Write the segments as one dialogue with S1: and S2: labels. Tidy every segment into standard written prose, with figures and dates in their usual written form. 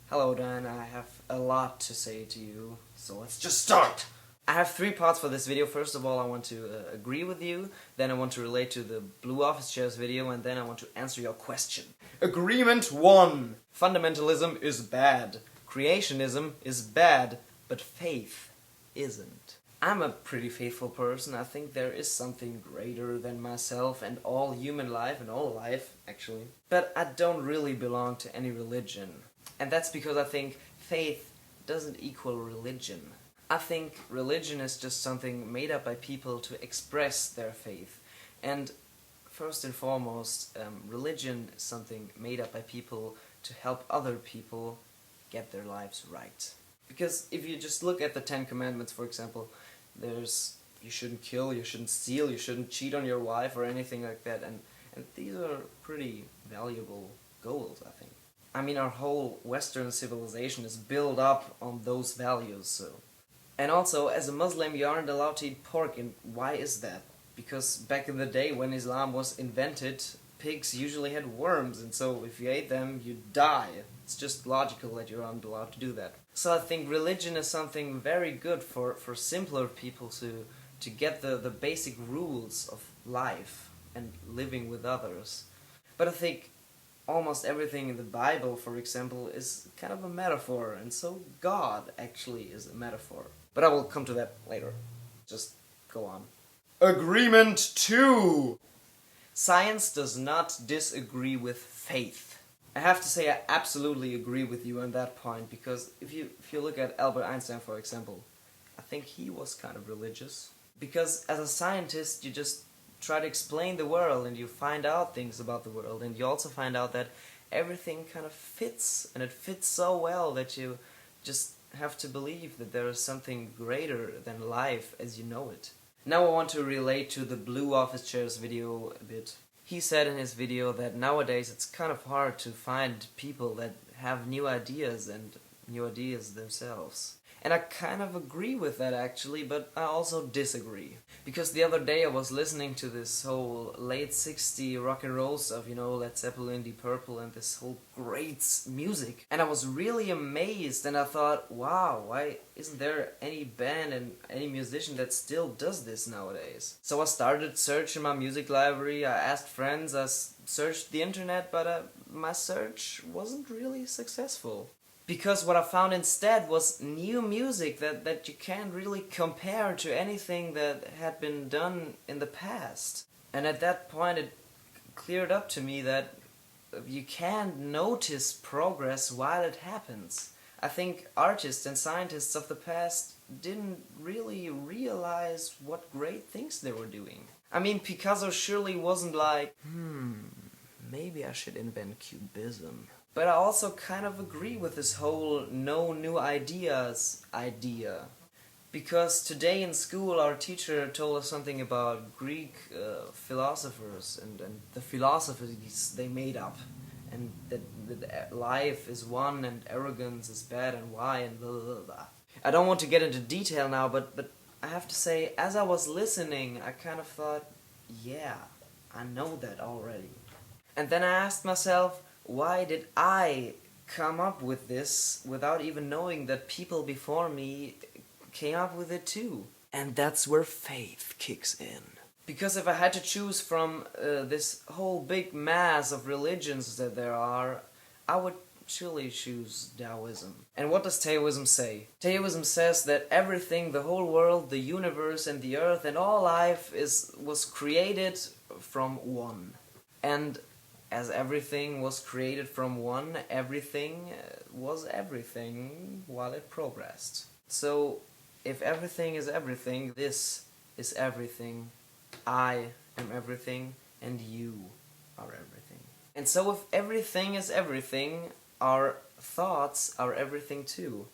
S1: Hello Dan, I have a lot to say to you, so let's just start! I have three parts for this video. First of all, I want to agree with you, then I want to relate to the Blue Office Chairs video, and then I want to answer your question. Agreement 1! Fundamentalism is bad. Creationism is bad, but faith isn't. I'm a pretty faithful person. I think there is something greater than myself and all human life and all life, actually. But I don't really belong to any religion. And that's because I think faith doesn't equal religion. I think religion is just something made up by people to express their faith. And first and foremost, religion is something made up by people to help other people get their lives right. Because if you just look at the Ten Commandments, for example, there's you shouldn't kill, you shouldn't steal, you shouldn't cheat on your wife or anything like that. And these are pretty valuable goals, I think. I mean, our whole Western civilization is built up on those values, so. And also, as a Muslim, you aren't allowed to eat pork, and why is that? Because back in the day when Islam was invented, pigs usually had worms, and so if you ate them, you'd die. It's just logical that you aren't allowed to do that. So I think religion is something very good for simpler people to get the basic rules of life and living with others. But I think almost everything in the Bible, for example, is kind of a metaphor, and so God actually is a metaphor. But I will come to that later. Just go on. Agreement 2! Science does not disagree with faith. I have to say I absolutely agree with you on that point, because if you look at Albert Einstein, for example, I think he was kind of religious. Because as a scientist, you just try to explain the world and you find out things about the world, and you also find out that everything kind of fits, and it fits so well that you just have to believe that there is something greater than life as you know it. Now I want to relate to the Blue Office Chairs video a bit. He said in his video that nowadays it's kind of hard to find people that have new ideas and new ideas themselves. And I kind of agree with that actually, but I also disagree. Because the other day I was listening to this whole late 60s rock and roll stuff, you know, Led Zeppelin, Deep Purple, and this whole great music. And I was really amazed, and I thought, wow, why isn't there any band and any musician that still does this nowadays? So I started searching my music library, I asked friends, I searched the internet, but my search wasn't really successful. Because what I found instead was new music that you can't really compare to anything that had been done in the past. And at that point it cleared up to me that you can't notice progress while it happens. I think artists and scientists of the past didn't really realize what great things they were doing. I mean, Picasso surely wasn't like, maybe I should invent Cubism. But I also kind of agree with this whole no new ideas idea. Because today in school our teacher told us something about Greek philosophers and the philosophies they made up. And that life is one and arrogance is bad and why and blah blah blah. I don't want to get into detail now, but I have to say, as I was listening, I kind of thought, yeah, I know that already. And then I asked myself, why did I come up with this without even knowing that people before me came up with it too? And that's where faith kicks in. Because if I had to choose from this whole big mass of religions that there are, I would surely choose Taoism. And what does Taoism say? Taoism says that everything, the whole world, the universe and the earth and all life was created from one. And as everything was created from one, everything was everything while it progressed. So, if everything is everything, this is everything, I am everything, and you are everything. And so if everything is everything, our thoughts are everything too.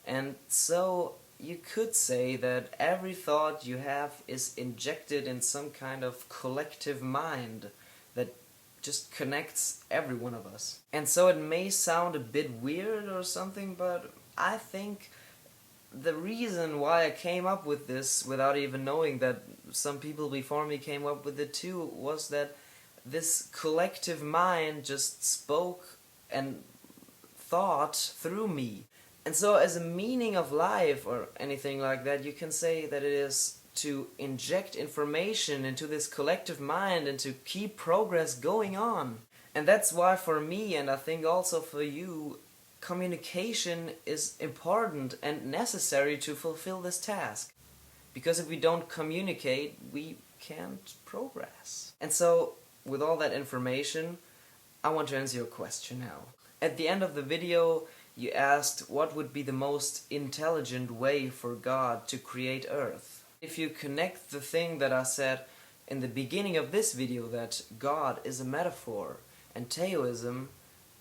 S1: And so you could say that every thought you have is injected in some kind of collective mind that just connects every one of us. And so it may sound a bit weird or something, but I think the reason why I came up with this without even knowing that some people before me came up with it too was that this collective mind just spoke and thought through me. And so as a meaning of life or anything like that, you can say that it is to inject information into this collective mind and to keep progress going on. And that's why for me, and I think also for you, communication is important and necessary to fulfill this task. Because if we don't communicate, we can't progress. And so, with all that information, I want to answer your question now. At the end of the video, you asked what would be the most intelligent way for God to create Earth. If you connect the thing that I said in the beginning of this video, that God is a metaphor, and theism,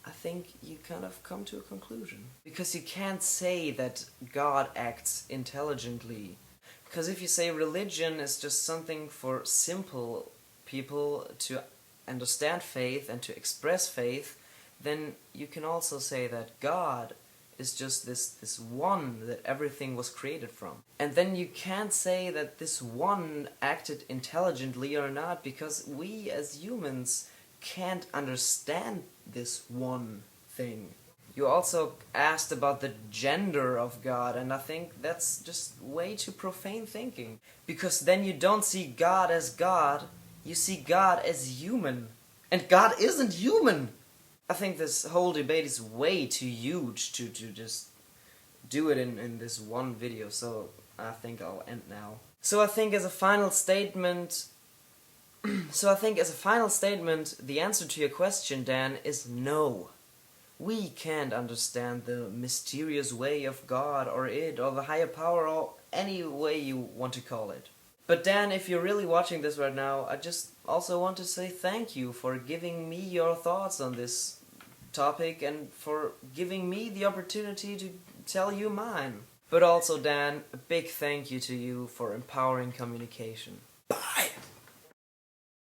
S1: I think you kind of come to a conclusion. Because you can't say that God acts intelligently. Because if you say religion is just something for simple people to understand faith and to express faith, then you can also say that God is just this one that everything was created from. And then you can't say that this one acted intelligently or not, because we as humans can't understand this one thing. You also asked about the gender of God, and I think that's just way too profane thinking. Because then you don't see God as God, you see God as human. And God isn't human! I think this whole debate is way too huge to just do it in this one video, so I think I'll end now. So I think as a final statement, the answer to your question, Dan, is no. We can't understand the mysterious way of God or it or the higher power or any way you want to call it. But Dan, if you're really watching this right now, I just also want to say thank you for giving me your thoughts on this topic and for giving me the opportunity to tell you mine. But also, Dan, a big thank you to you for empowering communication.